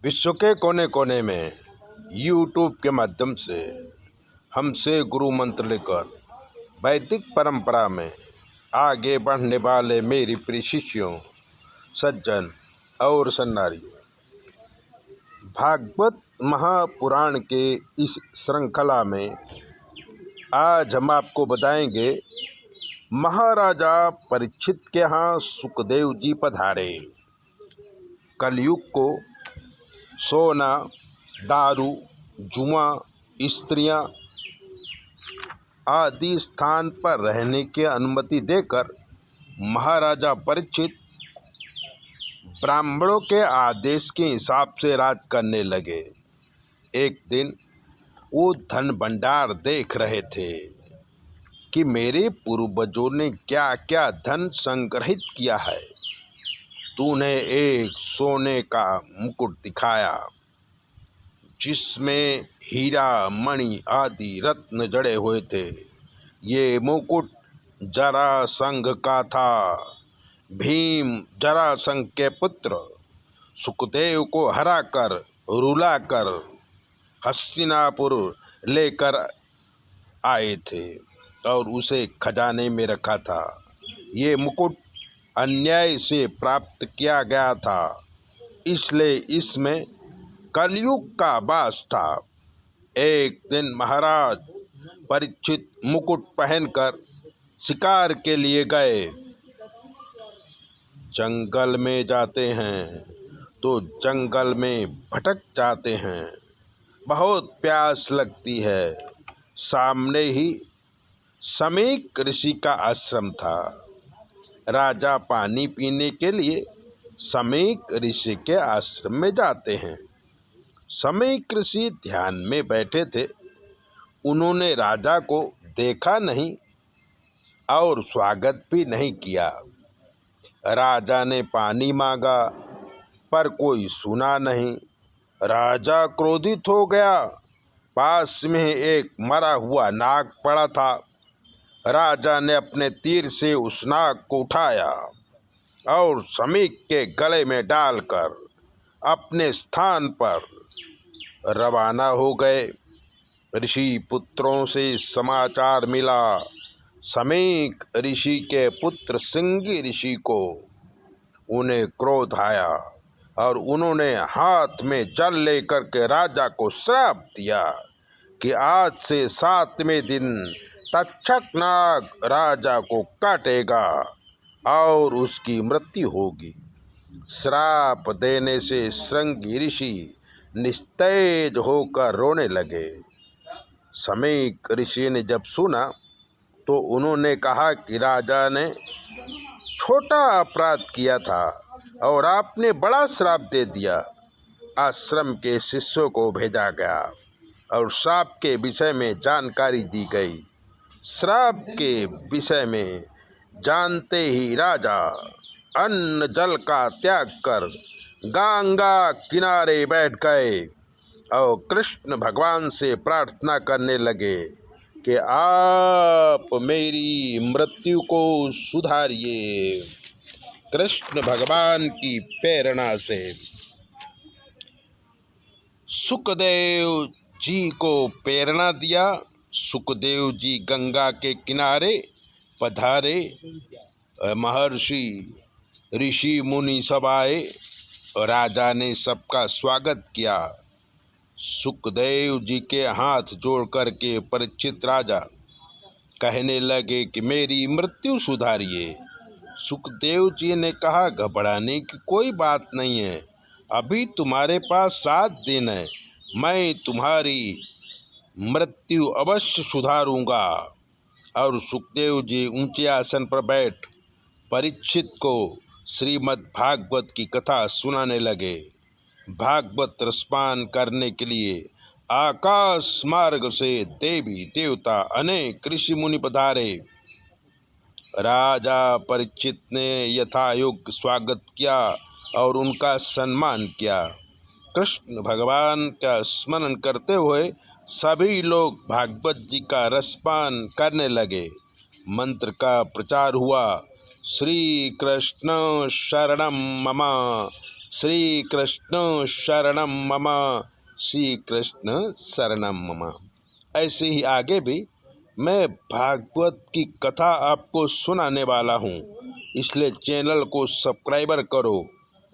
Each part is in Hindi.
विश्व के कोने कोने में यूट्यूब के माध्यम से हमसे गुरु मंत्र लेकर वैदिक परंपरा में आगे बढ़ने वाले मेरी प्रिय शिष्यों, सज्जन और सन्नारियों, भागवत महापुराण के इस श्रृंखला में आज हम आपको बताएंगे महाराजा परीक्षित के यहाँ सुखदेव जी पधारे। कलयुग को सोना, दारू, जुआ, स्त्रियां आदि स्थान पर रहने की अनुमति देकर महाराजा परीक्षित ब्राह्मणों के आदेश के हिसाब से राज करने लगे। एक दिन वो धन भंडार देख रहे थे कि मेरे पूर्वजों ने क्या क्या धन संग्रहित किया है। तूने एक सोने का मुकुट दिखाया जिसमें हीरा, मणि आदि रत्न जड़े हुए थे। ये मुकुट जरासंघ का था। भीम जरासंघ के पुत्र सुखदेव को हराकर रुलाकर हस्तिनापुर लेकर आए थे और उसे खजाने में रखा था। ये मुकुट अन्याय से प्राप्त किया गया था, इसलिए इसमें कलयुग का वास था। एक दिन महाराज परीक्षित मुकुट पहनकर शिकार के लिए गए। जंगल में जाते हैं तो जंगल में भटक जाते हैं। बहुत प्यास लगती है। सामने ही समीक ऋषि का आश्रम था। राजा पानी पीने के लिए समीक ऋषि के आश्रम में जाते हैं। समीक ऋषि ध्यान में बैठे थे। उन्होंने राजा को देखा नहीं और स्वागत भी नहीं किया। राजा ने पानी मांगा पर कोई सुना नहीं। राजा क्रोधित हो गया। पास में एक मरा हुआ नाग पड़ा था। राजा ने अपने तीर से उस नाग को उठाया और समीक के गले में डालकर अपने स्थान पर रवाना हो गए। ऋषि पुत्रों से समाचार मिला। समीक ऋषि के पुत्र सिंगी ऋषि को उन्हें क्रोध आया और उन्होंने हाथ में जल लेकर के राजा को श्राप दिया कि आज से 7वें दिन तक्षक नाग राजा को काटेगा और उसकी मृत्यु होगी। श्राप देने से श्रृंगी ऋषि निस्तेज होकर रोने लगे। समीक ऋषि ने जब सुना तो उन्होंने कहा कि राजा ने छोटा अपराध किया था और आपने बड़ा श्राप दे दिया। आश्रम के शिष्यों को भेजा गया और श्राप के विषय में जानकारी दी गई। श्राप के विषय में जानते ही राजा अन्न जल का त्याग कर गंगा किनारे बैठ गए और कृष्ण भगवान से प्रार्थना करने लगे कि आप मेरी मृत्यु को सुधारिए। कृष्ण भगवान की प्रेरणा से सुखदेव जी को प्रेरणा दिया। सुखदेव जी गंगा के किनारे पधारे। महर्षि ऋषि मुनि सब आए। राजा ने सबका स्वागत किया। सुखदेव जी के हाथ जोड़ करके परीक्षित राजा कहने लगे कि मेरी मृत्यु सुधारिए। सुखदेव जी ने कहा, घबराने की कोई बात नहीं है। अभी तुम्हारे पास 7 दिन है। मैं तुम्हारी मृत्यु अवश्य सुधारूंगा। और सुखदेव जी ऊंचे आसन पर बैठ परीक्षित को श्रीमद् भागवत की कथा सुनाने लगे। भागवत रसपान करने के लिए आकाश मार्ग से देवी देवता अनेक ऋषि मुनि पधारे। राजा परीक्षित ने यथायोग्य स्वागत किया और उनका सम्मान किया। कृष्ण भगवान का स्मरण करते हुए सभी लोग भागवत जी का रसपान करने लगे। मंत्र का प्रचार हुआ। श्री कृष्ण शरणम मम श्री कृष्ण शरणम मम, श्री कृष्ण शरणम मम। ऐसे ही आगे भी मैं भागवत की कथा आपको सुनाने वाला हूँ, इसलिए चैनल को सब्सक्राइबर करो,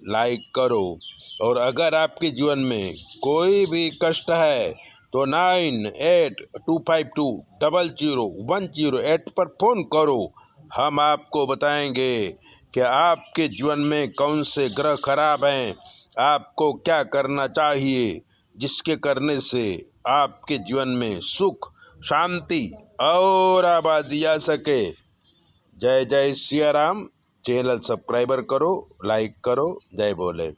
लाइक करो। और अगर आपके जीवन में कोई भी कष्ट है तो 9825200108 पर फ़ोन करो। हम आपको बताएंगे कि आपके जीवन में कौन से ग्रह खराब हैं, आपको क्या करना चाहिए, जिसके करने से आपके जीवन में सुख, शांति और आबादी आ सके। जय जय सिया राम। चैनल सब्सक्राइबर करो, लाइक करो। जय बोले।